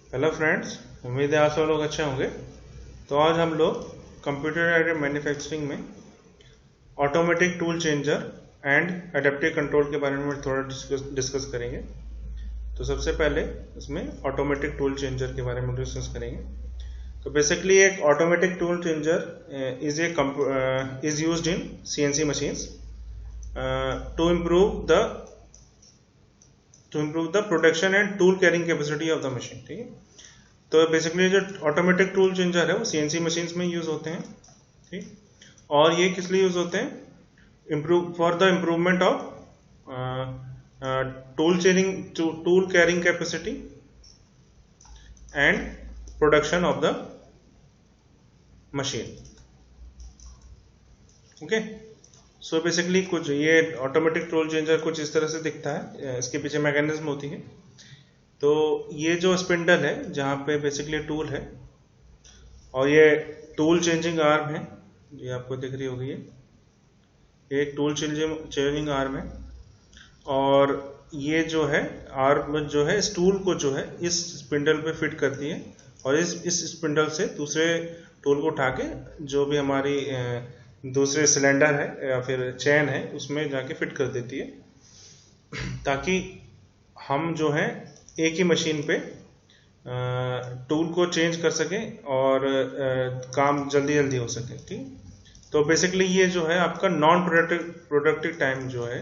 Hello friends, उम्मीद है आप सब लोग अच्छे होंगे। तो आज हम लोग कंप्यूटर एडेड मैन्युफैक्चरिंग में automatic tool changer and adaptive control के बारे में थोड़ा डिस्कस करेंगे। तो सबसे पहले इसमें ऑटोमेटिक टूल चेंजर के बारे में डिस्कस करेंगे। तो बेसिकली एक automatic tool changer is used in CNC machines to improve the production and tool carrying capacity of the machine. ठीक है, तो बेसिकली जो ऑटोमेटिक टूल चेंजर है वो सीएनसी मशीन्स में यूज होते हैं। ठीक, और ये किस लिए यूज होते हैं? Improve for the improvement of tool carrying capacity and production of the machine. Okay, so basically कुछ ये ऑटोमेटिक टूल चेंजर कुछ इस तरह से दिखता है। इसके पीछे मैकेनिज्म होती है। तो ये जो स्पिंडल है जहाँ पे बेसिकली टूल है, और ये टूल चेंजिंग आर्म है, ये आपको दिख रही होगी। ये एक टूल चेंजिंग आर्म है, और ये जो है आर्म जो है इस टूल को जो है इस स्पिंडल पे फिट करती है, और इस स्पिंडल से दूसरे टूल को उठा के जो भी हमारी दूसरे सिलेंडर है या फिर चेन है उसमें जाके फिट कर देती है, ताकि हम जो है एक ही मशीन पे टूल को चेंज कर सकें और काम जल्दी जल्दी हो सके। ठीक, तो बेसिकली ये जो है आपका नॉन प्रोडक्टिव टाइम जो है,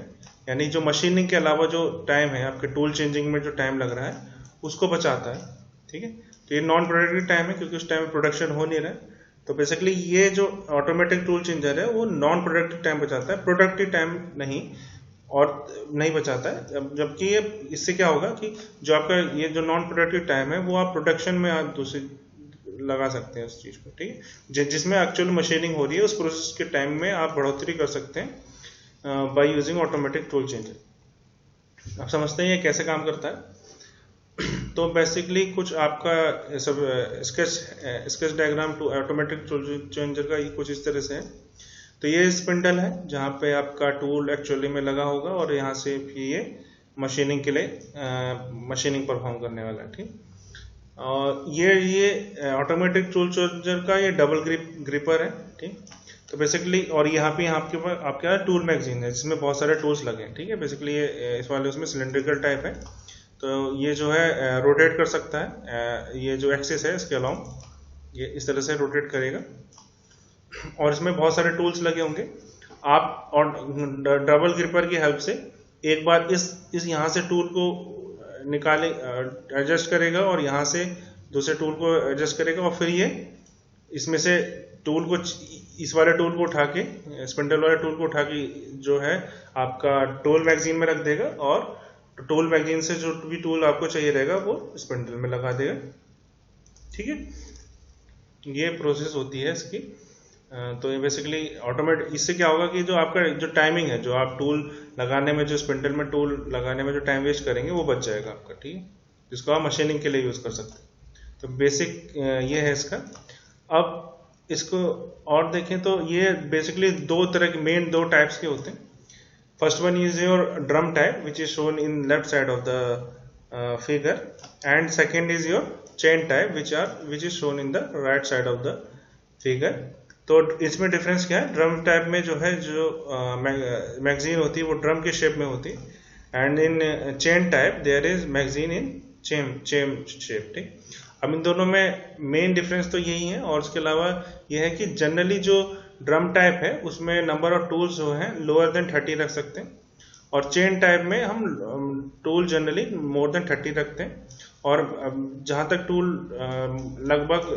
यानी जो मशीनिंग के अलावा जो टाइम है आपके टूल चेंजिंग में जो टाइम लग रहा है उसको बचाता है। ठीक है, तो ये नॉन प्रोडक्टिव टाइम है क्योंकि उस टाइम में प्रोडक्शन हो नहीं रहा है। तो बेसिकली ये जो ऑटोमेटिक टूल चेंजर है वो नॉन प्रोडक्टिव टाइम बचाता है, प्रोडक्टिव टाइम नहीं और नहीं बचाता है। जबकि ये इससे क्या होगा कि जो आपका ये जो नॉन प्रोडक्टिव टाइम है वो आप प्रोडक्शन में आप दूसरी लगा सकते हैं उस चीज को। ठीक है, जिसमें एक्चुअल मशीनिंग हो रही है उस प्रोसेस के टाइम में आप बढ़ोतरी कर सकते हैं by using automatic tool changer. आप समझते हैं ये कैसे काम करता है? तो बेसिकली कुछ आपका सब sketch diagram to automatic tool changer का ये कुछ इस तरह से है। तो ये स्पिंडल है जहाँ पे आपका टूल एक्चुअली में लगा होगा, और यहाँ से फिर ये मशीनिंग के लिए मशीनिंग परफॉर्म करने वाला है। ठीक, और ये ऑटोमेटिक टूल चेंजर का ये डबल ग्रिपर है। ठीक, तो बेसिकली और यहाँ पे आपके पास आपके टूल मैगजीन है जिसमें बहुत सारे टूल्स लगे हैं। ठीक है, बेसिकली ये इस वाले उसमें सिलेंड्रिकल टाइप है, तो ये जो है रोटेट कर सकता है। ये जो एक्सिस है इसके अलाउंग ये इस तरह से रोटेट करेगा, और इसमें बहुत सारे टूल्स लगे होंगे। आप और डबल ग्रिपर की हेल्प से एक बार इस यहाँ से टूल को निकाले एडजस्ट करेगा, और यहाँ से दूसरे टूल को एडजस्ट करेगा, और फिर ये इसमें से टूल को इस वाले टूल को उठा के स्पिंडल वाले टूल को उठा के जो है आपका टूल मैगजीन में रख देगा, और टूल मैगजीन से जो भी टूल आपको चाहिए रहेगा वो स्पिंडल में लगा देगा। ठीक है, ये प्रोसेस होती है इसकी। तो ये बेसिकली ऑटोमेटिक, इससे क्या होगा कि जो आपका जो टाइमिंग है, जो आप टूल लगाने में जो स्पिंडल में टूल लगाने में जो टाइम वेस्ट करेंगे वो बच जाएगा आपका। ठीक है, जिसको आप मशीनिंग के लिए यूज कर सकते हैं। तो बेसिक ये है इसका। अब इसको और देखें तो ये बेसिकली दो तरह के मेन दो टाइप्स के होते हैं। First one is your drum type which is shown in left side of the figure, and second is your chain type which is shown in the right side of the figure. तो इसमें difference क्या है? Drum type में जो है जो magazine होती है वो ड्रम के शेप में होती है, and in chain type there is magazine in chain shape. ठीक, अब इन दोनों में मेन डिफरेंस तो यही है, और उसके अलावा यह है कि जनरली जो ड्रम टाइप है उसमें नंबर ऑफ टूल्स जो हैं लोअर देन 30 रख सकते हैं, और चेन टाइप में हम टूल जनरली मोर देन 30 रखते हैं, और जहाँ तक टूल लगभग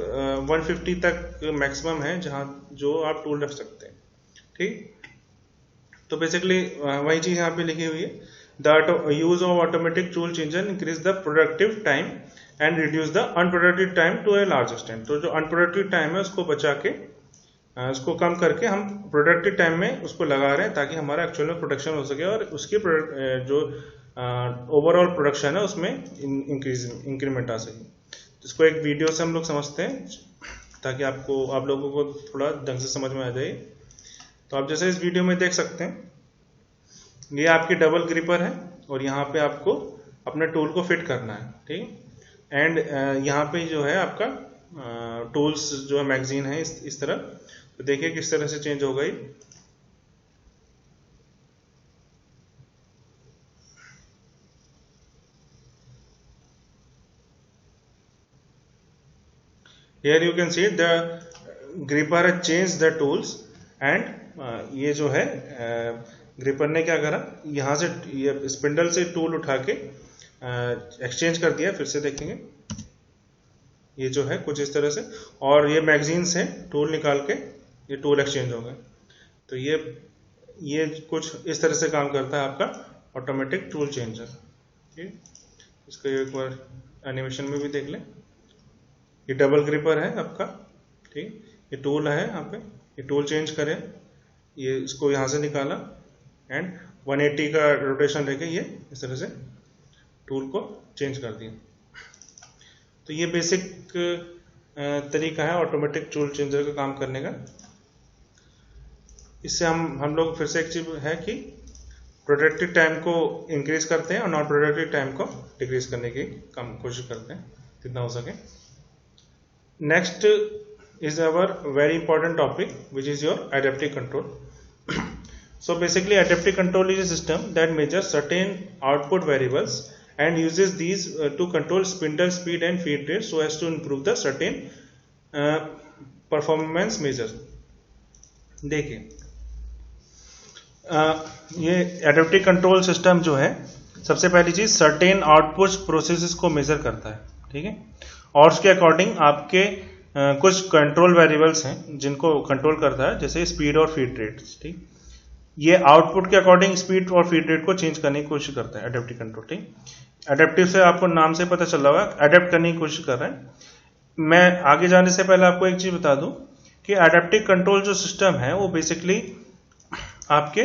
150 तक मैक्सिमम है जहाँ जो आप टूल रख सकते हैं। ठीक, तो बेसिकली वही चीज़ यहाँ पे लिखी हुई है, the use of automatic tool changer increase the productive time and reduce the unproductive time to a large extent. तो जो अनप्रोडक्टिव टाइम है उसको बचा के उसको कम करके हम प्रोडक्टिव टाइम में उसको लगा रहे हैं, ताकि हमारा एक्चुअल में प्रोडक्शन हो सके, और उसकी जो ओवरऑल प्रोडक्शन है उसमें इंक्रीमेंट आ सके। तो इसको एक वीडियो से हम लोग समझते हैं ताकि आप लोगों को थोड़ा ढंग से समझ में आ जाए। तो आप जैसे इस वीडियो में देख सकते हैं, ये आपकी डबल ग्रिपर है, और यहाँ पे आपको अपने टूल को फिट करना है। ठीक, एंड यहाँ पे जो है आपका टूल्स जो है मैगजीन है इस तरह। तो देखिए किस तरह से चेंज हो गई। Here you can see the gripper has changed the tools and ये जो है ग्रिपर ने क्या करा, यहाँ से ये स्पिंडल से टूल उठा के एक्सचेंज कर दिया। फिर से देखेंगे ये जो है कुछ इस तरह से, और ये मैगजीन से टूल निकाल के ये टूल एक्सचेंज हो गए। तो ये कुछ इस तरह से काम करता है आपका ऑटोमेटिक टूल चेंजर। ठीक, इसको एक बार एनिमेशन में भी देख लें। ये डबल ग्रिपर है आपका। ठीक, ये टूल है यहाँ पे, ये टूल चेंज करें, ये इसको यहाँ से निकाला एंड 180 का रोटेशन लेके ये इस तरह से टूल को चेंज कर दिया। तो ये बेसिक तरीका है ऑटोमेटिक टूल चेंजर का काम करने का। इससे हम लोग फिर से एक चीज है कि प्रोडक्टिव टाइम को इंक्रीज करते हैं और नॉन प्रोडक्टिव टाइम को डिक्रीज करने की कम कोशिश करते हैं जितना हो सके। Next is our very important topic, which is your adaptive control. So basically adaptive control is a system that measures certain output variables and uses these to control spindle speed and feed rate so as to improve the certain performance measures. देखिए ये adaptive control system जो है, सबसे पहली चीज certain output processes को measure करता है। ठीक है, और उसके अकॉर्डिंग आपके कुछ कंट्रोल वेरिएबल्स हैं जिनको कंट्रोल करता है, जैसे स्पीड और फीड रेट। ठीक, ये आउटपुट के अकॉर्डिंग स्पीड और फीड रेट को चेंज करने की कोशिश करता है एडेप्टिव कंट्रोल। ठीक, एडेप्टिव से आपको नाम से पता चल रहा होगा, एडेप्ट करने की कोशिश कर रहे हैं। मैं आगे जाने से पहले आपको एक चीज बता दूं कि एडेप्टिव कंट्रोल जो सिस्टम है वो बेसिकली आपके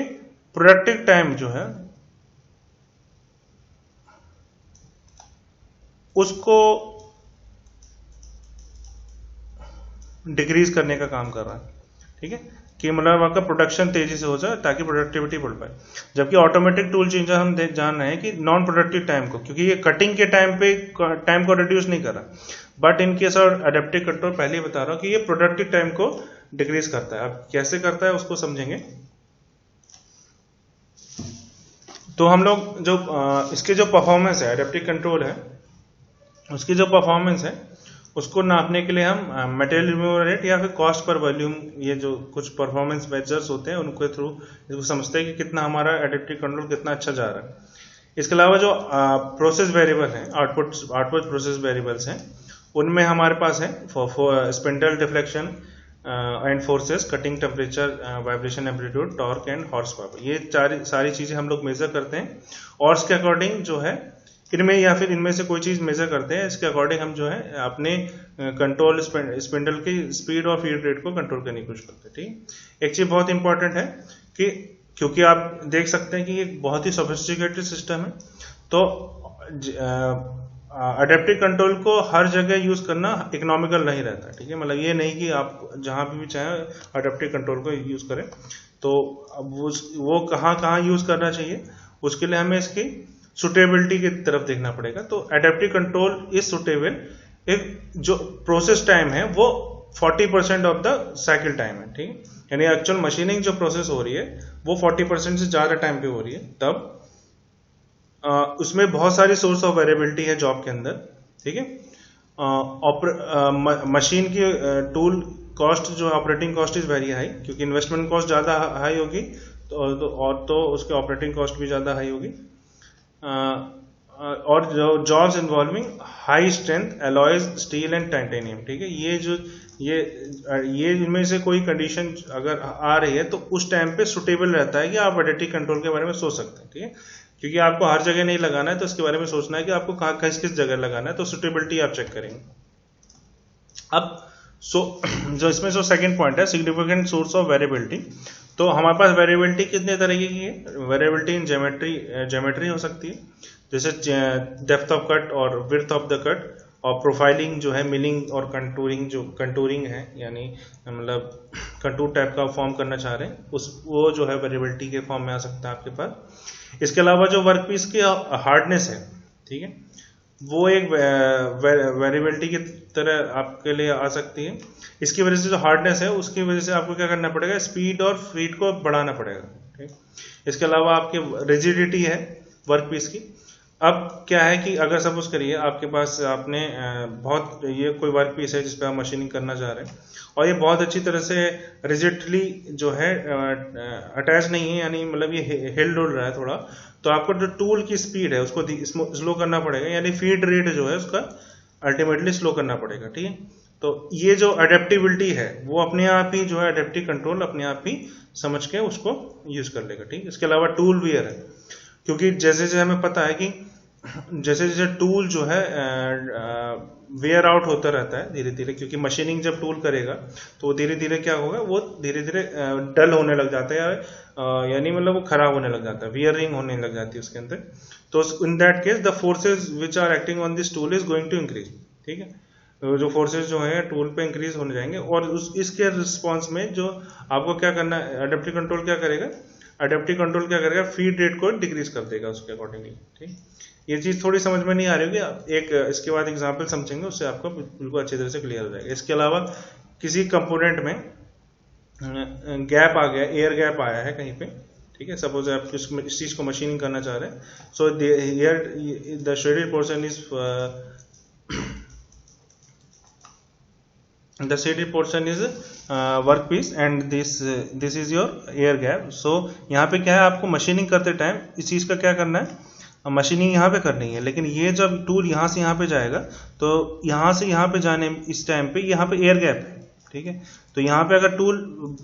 प्रोडक्टिव टाइम जो है उसको डिक्रीज करने का काम कर रहा है। ठीक है, कि मतलब आपका प्रोडक्शन तेजी से हो जाए ताकि प्रोडक्टिविटी बढ़ पाए। जबकि ऑटोमेटिक टूल चेंजर हम जान रहे हैं कि नॉन प्रोडक्टिव टाइम को, क्योंकि ये कटिंग के टाइम को रिड्यूस नहीं कर रहा, बट इन केस और एडेप्टिव कंट्रोल पहले ही बता रहा हूं कि ये प्रोडक्टिव टाइम को डिक्रीज करता है। अब कैसे करता है उसको समझेंगे। तो हम लोग जो इसके जो परफॉर्मेंस है, एडेप्टिव कंट्रोल है उसकी जो परफॉर्मेंस है उसको नापने के लिए हम मटेरियल रिमूवल रेट या फिर कॉस्ट पर वॉल्यूम, ये जो कुछ परफॉर्मेंस मेजर्स होते हैं उनके थ्रू इसको समझते हैं कि कितना हमारा एडेप्टिव कंट्रोल कितना अच्छा जा रहा है। इसके अलावा जो प्रोसेस वेरिएबल हैं, आउटपुट प्रोसेस वेरिएबल्स हैं, उनमें हमारे पास है spindle deflection and forces, cutting temperature, vibration amplitude, torque and horse power. ये सारी चीजें हम लोग मेजर करते हैं और इसके अकॉर्डिंग जो है इनमें या फिर इनमें से कोई चीज मेजर करते हैं, इसके अकॉर्डिंग हम जो है अपने कंट्रोल स्पिंडल की स्पीड और फीड रेट को कंट्रोल करने की कोशिश करते हैं। ठीक, एक चीज बहुत इंपॉर्टेंट है कि क्योंकि आप देख सकते हैं कि ये बहुत ही सोफिस्टिकेटेड सिस्टम है, तो एडेप्टिव कंट्रोल को हर जगह यूज करना इकोनॉमिकल नहीं रहता। ठीक है, मतलब ये नहीं कि आप जहां भी चाहें एडेप्टिव कंट्रोल को यूज करें। तो अब वो कहाँ यूज करना चाहिए, उसके लिए हमें इसकी सुटेबिलिटी की तरफ देखना पड़ेगा। तो एडेप्टिव कंट्रोल इज सुटेबल एक जो प्रोसेस टाइम है वो 40% ऑफ द साइकिल टाइम है। ठीक, यानी एक्चुअल मशीनिंग जो प्रोसेस हो रही है वो 40% से ज्यादा टाइम पे हो रही है, तब उसमें बहुत सारी सोर्स ऑफ वेरिएबिलिटी है जॉब के अंदर। ठीक है, मशीन की टूल कॉस्ट जो operating cost is very high, क्योंकि इन्वेस्टमेंट कॉस्ट ज्यादा हाई होगी तो उसके ऑपरेटिंग कॉस्ट भी ज्यादा हाई होगी। और जो jobs involving high strength alloys, steel and titanium. ठीक है, ये इनमें से कोई कंडीशन अगर आ रही है तो उस टाइम पे सुटेबल रहता है कि आप एडेप्टिव कंट्रोल के बारे में सोच सकते हैं। ठीक है, क्योंकि आपको हर जगह नहीं लगाना है तो इसके बारे में सोचना है कि आपको कहाँ किस जगह लगाना है, तो सुटेबिलिटी आप चेक करेंगे। अब जो इसमें जो सेकंड पॉइंट है सिग्निफिकेंट सोर्स ऑफ वेरिएबिलिटी। तो हमारे पास वेरिएबिलिटी कितने तरीके की है। वेरिएबिलिटी इन ज्योमेट्री हो सकती है, जैसे डेप्थ ऑफ कट और विड्थ ऑफ द कट, और प्रोफाइलिंग जो है मिलिंग और कंटूरिंग, जो कंटूरिंग है यानी मतलब कंटूर टाइप का फॉर्म करना चाह रहे हैं वो जो है वेरिएबिलिटी के फॉर्म में आ सकता है आपके पास। इसके अलावा जो वर्कपीस की हार्डनेस है, ठीक है, वो एक वेरिएबिलिटी की तरह आपके लिए आ सकती है। इसकी वजह से जो हार्डनेस है उसकी वजह से आपको क्या करना पड़ेगा, स्पीड और फीड को बढ़ाना पड़ेगा। ठीक, इसके अलावा आपके रिजिडिटी है वर्क पीस की। अब क्या है कि अगर सपोज करिए आपके पास आपने बहुत ये कोई वर्क पीस है जिस पे आप मशीनिंग करना चाह रहे हैं और ये बहुत अच्छी तरह से रिजिडली जो है अटैच नहीं है, यानी मतलब ये हिल डुल रहा है थोड़ा, तो आपको जो टूल की स्पीड है उसको स्लो करना पड़ेगा, यानी फीड रेट जो है उसका अल्टीमेटली स्लो करना पड़ेगा। ठीक है, तो ये जो अडेप्टिबिलिटी है वो अपने आप ही जो है अडेप्टिव कंट्रोल अपने आप ही समझ के उसको यूज कर लेगा। ठीक, इसके अलावा टूल वियर है, क्योंकि जैसे जैसे हमें पता है कि जैसे जैसे टूल जो है वेयर आउट होता रहता है धीरे धीरे, क्योंकि मशीनिंग जब टूल करेगा तो वो धीरे धीरे क्या होगा, वो धीरे धीरे डल होने लग जाता है, यानी मतलब वो खराब होने लग जाता है, वियरिंग होने लग जाती है उसके अंदर। तो in that case the forces which are acting on this tool is going to increase. ठीक है, जो फोर्सेज जो है टूल पे इंक्रीज होने जाएंगे और इसके रिस्पॉन्स में जो आपको क्या करना है, अडेप्टिव कंट्रोल क्या करेगा, अडेप्टिव कंट्रोल क्या करेगा, फीड रेट को डिक्रीज कर देगा उसके अकॉर्डिंगली। ठीक, ये चीज थोड़ी समझ में नहीं आ रही होगी, एक इसके बाद एग्जांपल समझेंगे, उससे आपको बिल्कुल अच्छी तरह से क्लियर हो जाएगा। इसके अलावा किसी कंपोनेंट में गैप आ गया, एयर गैप आया है कहीं पे, ठीक है, सपोज आप इस चीज को मशीनिंग करना चाह रहे हैं, so here the shaded portion is the shaded portion is work piece and this is your air gap। so यहाँ पे क्या है, आपको मशीनिंग करते टाइम इस चीज का क्या करना है, मशीनिंग यहाँ पे करनी है, लेकिन ये जब टूल यहाँ से यहाँ पे जाएगा तो यहाँ से यहाँ पे जाने इस टाइम पे यहाँ पे एयर गैप है। ठीक है, तो यहाँ पे अगर टूल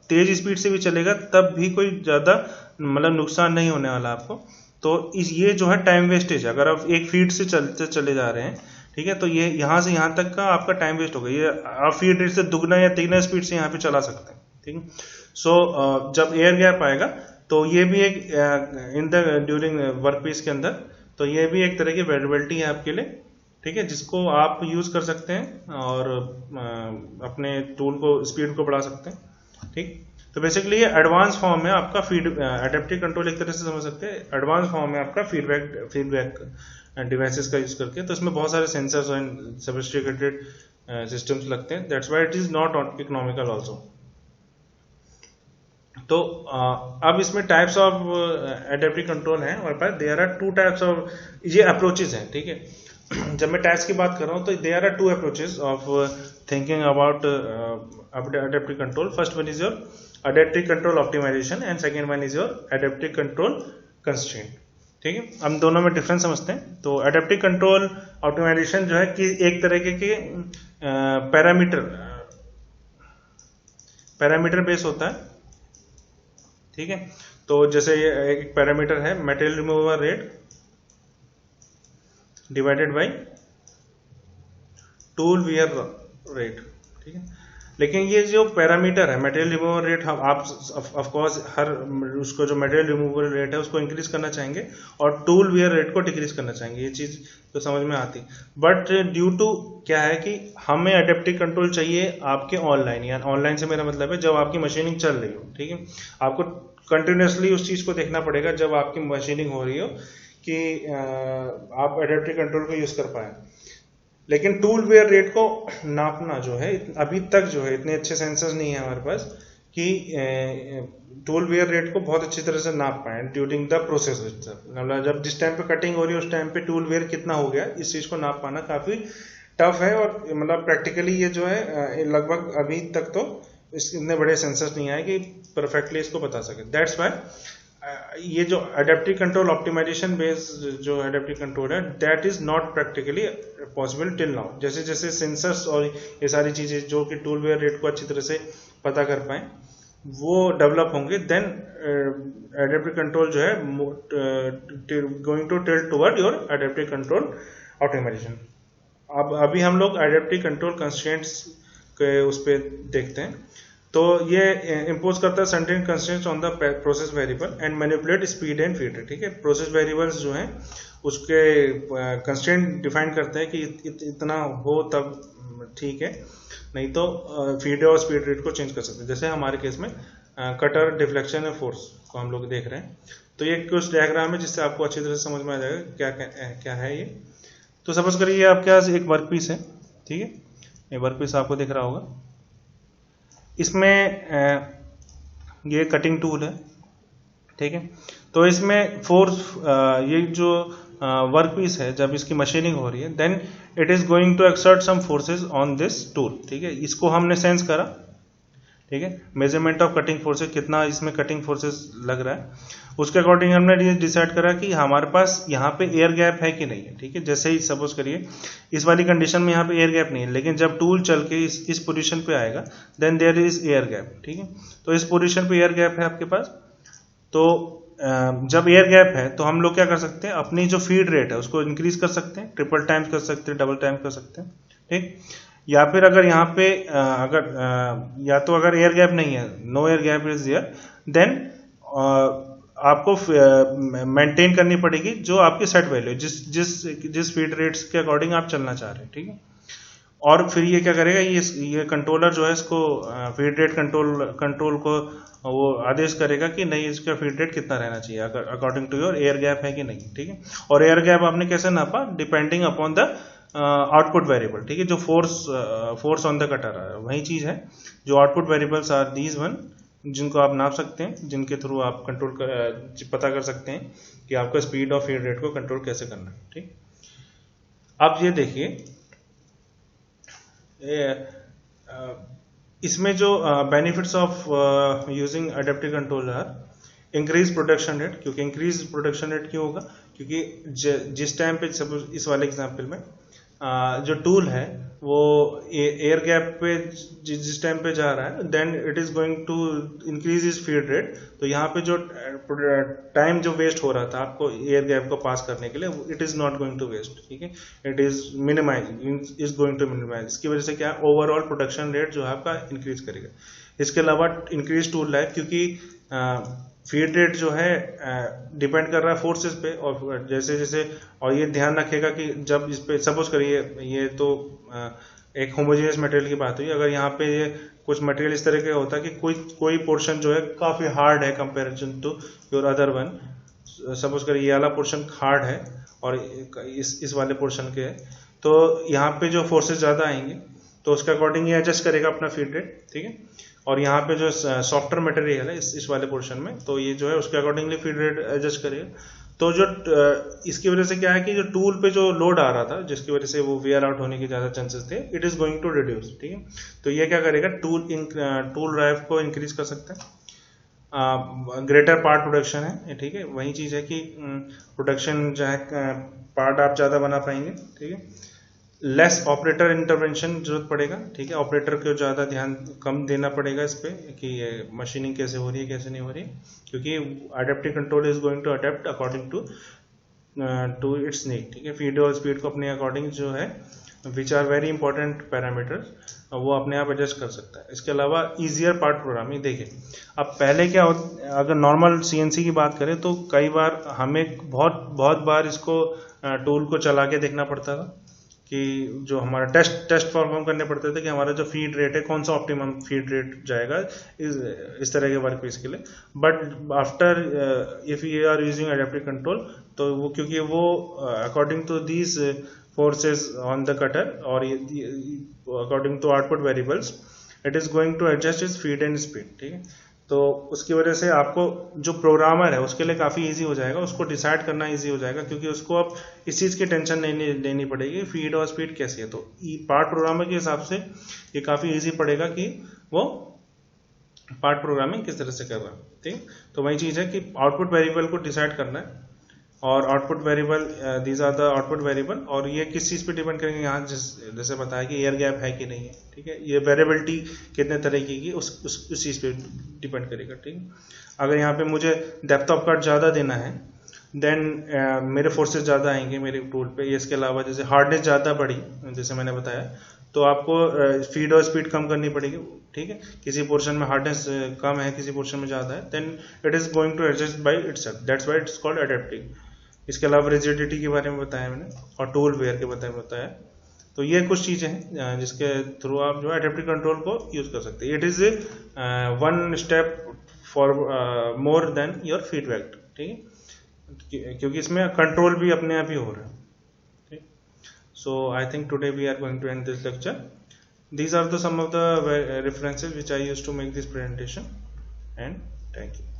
तेज स्पीड से भी चलेगा तब भी कोई ज्यादा मतलब नुकसान नहीं होने वाला आपको। तो ये जो है टाइम वेस्टेज, अगर आप एक फीट से चले जा रहे हैं, ठीक है, तो ये यहाँ से यहाँ तक का आपका टाइम वेस्ट होगा, ये आप फीट रेट से दुगना या तिगना स्पीड से यहाँ पे चला सकते हैं। ठीक है, सो जब एयर गैप आएगा तो ये भी एक in the during work piece के अंदर, तो ये भी एक तरह की वेरिएबिलिटी है आपके लिए। ठीक है, जिसको आप यूज कर सकते हैं और अपने टूल को स्पीड को बढ़ा सकते हैं। ठीक, तो बेसिकली ये एडवांस फॉर्म में आपका अडेप्टिव कंट्रोल एक तरह से समझ सकते हैं, एडवांस फॉर्म में आपका फीडबैक डिवाइसेस का यूज करके। तो इसमें बहुत सारे सेंसर्स एंड सोफिस्टिकेटेड सिस्टम्स लगते हैं, that's why it is not economical also. तो अब इसमें टाइप्स ऑफ एडेप्टिव कंट्रोल हैं हमारे पास, देयर आर 2 टाइप्स ऑफ, ये अप्रोचेस हैं। ठीक है, जब मैं टाइप्स की बात कर रहा हूं तो there are 2 approaches of thinking about adaptive control. First one is your adaptive control optimization and second one is your adaptive control constraint। ठीक है, हम दोनों में डिफरेंस समझते हैं। तो adaptive control optimization जो है कि एक तरह के पैरामीटर बेस होता है। ठीक है, तो जैसे ये एक पैरामीटर है material removal rate divided by tool wear rate. ठीक है, लेकिन ये जो पैरामीटर है मटेरियल रिमूवल रेट, हम आप ऑफ कोर्स हर उसको जो मटेरियल रिमूवल रेट है उसको इंक्रीज करना चाहेंगे और टूल वियर रेट को डिक्रीज करना चाहेंगे, ये चीज तो समझ में आती। बट ड्यू टू क्या है कि हमें एडेप्टिव कंट्रोल चाहिए आपके ऑनलाइन, या ऑनलाइन से मेरा मतलब है जब आपकी मशीनिंग चल रही हो। ठीक है, आपको कंटिन्यूसली उस चीज को देखना पड़ेगा जब आपकी मशीनिंग हो रही हो कि आप एडेप्टिव कंट्रोल को यूज कर पाए। लेकिन टूल वेयर रेट को नापना जो है अभी तक जो है इतने अच्छे सेंसर्स नहीं है हमारे पास कि टूल वेयर रेट को बहुत अच्छी तरह से नाप पाए ड्यूरिंग द प्रोसेस। मतलब जब जिस टाइम पे कटिंग हो रही है उस टाइम पे टूल वेयर कितना हो गया, इस चीज को नाप पाना काफी टफ है। और मतलब प्रैक्टिकली ये जो है लगभग अभी तक तो इतने बड़े सेंसर्स नहीं आए कि परफेक्टली इसको बता सके। दैट्स वाई ये जो एडेप्टिव कंट्रोल ऑप्टिमाइजेशन बेस्ड जो एडेप्टिव कंट्रोल है that is not practically possible till now. जैसे जैसे सेंसर्स और ये सारी चीजें जो कि टूल वेयर रेट को अच्छी तरह से पता कर पाए वो डेवलप होंगे, देन एडेप्टिव कंट्रोल जो है going to tilt toward your adaptive control optimisation. अब अभी हम लोग एडेप्टिव कंट्रोल कंस्ट्रेंट्स के उस पर देखते हैं। तो ये इंपोज करता है certain constraints on the process variable and manipulate speed and feed rate. ठीक है, प्रोसेस वेरिएबल्स जो हैं उसके कंस्ट्रेंट डिफाइन करते हैं कि इतना हो तब ठीक है, नहीं तो फीड और स्पीड रेट को चेंज कर सकते हैं। जैसे हमारे केस में कटर डिफ्लेक्शन और फोर्स को हम लोग देख रहे हैं। तो ये कुछ डायग्राम है जिससे आपको अच्छी तरह से समझ में आ जाएगा क्या क्या है ये। तो सपोज करिए ये आपके पास एक वर्क पीस है, ठीक है, ये वर्क पीस आपको दिख रहा होगा, इसमें ये कटिंग टूल है, ठीक है। तो इसमें फोर्स, ये जो वर्क पीस है जब इसकी मशीनिंग हो रही है, then it is going to exert some forces on this tool, ठीक है। इसको हमने सेंस करा, ठीक है, मेजरमेंट ऑफ कटिंग फोर्सेस, कितना इसमें कटिंग फोर्सेस लग रहा है, उसके अकॉर्डिंग हमने ये डिसाइड करा कि हमारे पास यहाँ पे एयर गैप है कि नहीं है, ठीक है। जैसे ही सपोज करिए इस वाली कंडीशन में यहाँ पे एयर गैप नहीं है, लेकिन जब टूल चल के इस पोजीशन पे आएगा then there is air gap, ठीक है। तो इस पोजीशन पे एयर गैप है आपके पास, तो जब एयर गैप है तो हम लोग क्या कर सकते हैं, अपनी जो फीड रेट है उसको इंक्रीज कर सकते हैं, ट्रिपल टाइम्स कर सकते हैं, डबल टाइम्स कर सकते हैं, ठीक। या फिर अगर यहाँ पे या तो अगर एयर गैप नहीं है, no air gap is there, then आपको मेंटेन करनी पड़ेगी जो आपकी सेट वैल्यू, जिस फीड रेट्स के अकॉर्डिंग आप चलना चाह रहे हैं, ठीक है। और फिर ये क्या करेगा, ये कंट्रोलर जो है इसको फीड रेट कंट्रोल को वो आदेश करेगा कि नहीं, इसका फीड रेट कितना रहना चाहिए according to your air gap है कि नहीं, ठीक है। और एयर गैप आपने कैसे नापा, depending upon the output variable, ठीक है, जो फोर्स ऑन द कटर है, वही चीज है। जो output variables are these one, जिनको आप नाप सकते हैं, जिनके थ्रू आप कंट्रोल पता कर सकते हैं कि आपको स्पीड और फीड रेट को कंट्रोल कैसे करना है, ठीक। अब ये देखिए, इसमें जो benefits of using adaptive controller, increase production rate, क्योंकि इंक्रीज प्रोडक्शन रेट क्यों होगा, क्योंकि जिस टाइम पे सपोज इस वाले एग्जांपल में जो टूल है वो एयर गैप पे जिस टाइम पे जा रहा है, then it is going to increase is feed rate. तो यहाँ पे जो टाइम जो वेस्ट हो रहा था आपको एयर गैप को पास करने के लिए, it is not going to waste, ठीक है, it is minimize, is going to minimize. इसकी वजह से क्या, ओवरऑल प्रोडक्शन रेट जो है आपका इंक्रीज करेगा। इसके अलावा इंक्रीज टूल लाइफ, क्योंकि फीड रेट जो है डिपेंड कर रहा है फोर्सेस पे, और जैसे जैसे, और ये ध्यान रखेगा कि जब इस पे सपोज करिए, ये तो एक होमोजेनियस मटेरियल की बात हुई, अगर यहाँ पे ये कुछ मटेरियल इस तरह का होता है कि कोई पोर्शन जो है काफी हार्ड है comparison to your other one, suppose करिए ये वाला पोर्शन हार्ड है और इस वाले पोर्शन के है, तो यहाँ पे जो फोर्सेस ज्यादा आएंगे तो उसके अकॉर्डिंग ये एडजस्ट करेगा अपना फीड रेट, ठीक है। और यहाँ पे जो सॉफ्टवेयर मटेरियल है इस वाले पोर्शन में, तो ये जो है उसके अकॉर्डिंगली फीड रेट एडजस्ट करेगा। तो जो इसकी वजह से क्या है कि जो टूल पे जो लोड आ रहा था, जिसकी वजह से वो वेयर आउट होने के ज्यादा चांसेस थे, it is going to reduce, ठीक है। तो ये क्या करेगा, टूल ड्राइव को इंक्रीज कर सकता है, ग्रेटर पार्ट प्रोडक्शन है, ठीक है। वही चीज है कि प्रोडक्शन जो है पार्ट आप ज्यादा बना पाएंगे, ठीक है। लेस ऑपरेटर इंटरवेंशन जरूरत पड़ेगा, ठीक है, ऑपरेटर को ज्यादा ध्यान कम देना पड़ेगा इस पे कि ये मशीनिंग कैसे हो रही है कैसे नहीं हो रही है, क्योंकि adaptive control is going to adapt according to its need, ठीक है। फीड और स्पीड को अपने अकॉर्डिंग जो है, which are very important parameters, वो अपने आप एडजस्ट कर सकता है। इसके अलावा इजियर पार्ट प्रोग्रामिंग, देखिए अब पहले क्या होता, अगर नॉर्मल सीएनसी की बात करें तो कई बार हमें बहुत बार इसको टूल को चला के देखना पड़ता था कि जो हमारा टेस्ट परफॉर्म करने पड़ते थे कि हमारा जो फीड रेट है कौन सा ऑप्टिमम फीड रेट जाएगा इस तरह के वर्क पीस के लिए। But after if you are using adaptive control, तो वो क्योंकि वो according to these forces on the cutter और according to output variables, it is going to adjust is feed and speed, ठीक है। तो उसकी वजह से आपको जो प्रोग्रामर है उसके लिए काफी इजी हो जाएगा, उसको डिसाइड करना इजी हो जाएगा, क्योंकि उसको अब इस चीज की टेंशन नहीं लेनी पड़ेगी फीड और स्पीड कैसी है। तो पार्ट प्रोग्रामर के हिसाब से ये काफी इजी पड़ेगा कि वो पार्ट प्रोग्रामिंग किस तरह से कर रहा है, ठीक। तो वही चीज है कि आउटपुट वेरिएबल को डिसाइड करना है, और output variable, these are the output variable, और ये किस चीज पे डिपेंड करेंगे, यहाँ जैसे बताया कि एयर गैप है कि नहीं है, ठीक है। ये वेरिएबिलिटी कितने तरीके की उस चीज पे डिपेंड करेगा, ठीक। अगर यहाँ पे मुझे डेप्थ ऑफ कट ज्यादा देना है, देन मेरे फोर्सेस ज्यादा आएंगे मेरे टूल पे। इसके अलावा जैसे हार्डनेस ज्यादा बढ़ी, जैसे मैंने बताया, तो आपको फीड और स्पीड कम करनी पड़ेगी, ठीक है। किसी पोर्शन में हार्डनेस कम है, किसी पोर्शन में ज्यादा है, then it is going to adjust by itself, that's why it's called adaptive. इसके अलावा रिजिडिटी के बारे में बताया मैंने, और टूल वेयर के बारे में बताया। तो ये कुछ चीजें हैं जिसके थ्रू आप जो है एडेप्टिव कंट्रोल को यूज कर सकते हैं। It is one step for more than your feedback, ठीक है, क्योंकि इसमें कंट्रोल भी अपने आप ही हो रहा है, ठीक। So I think today we are going to end this lecture. These are the some of the references which I used to make this presentation, and thank you.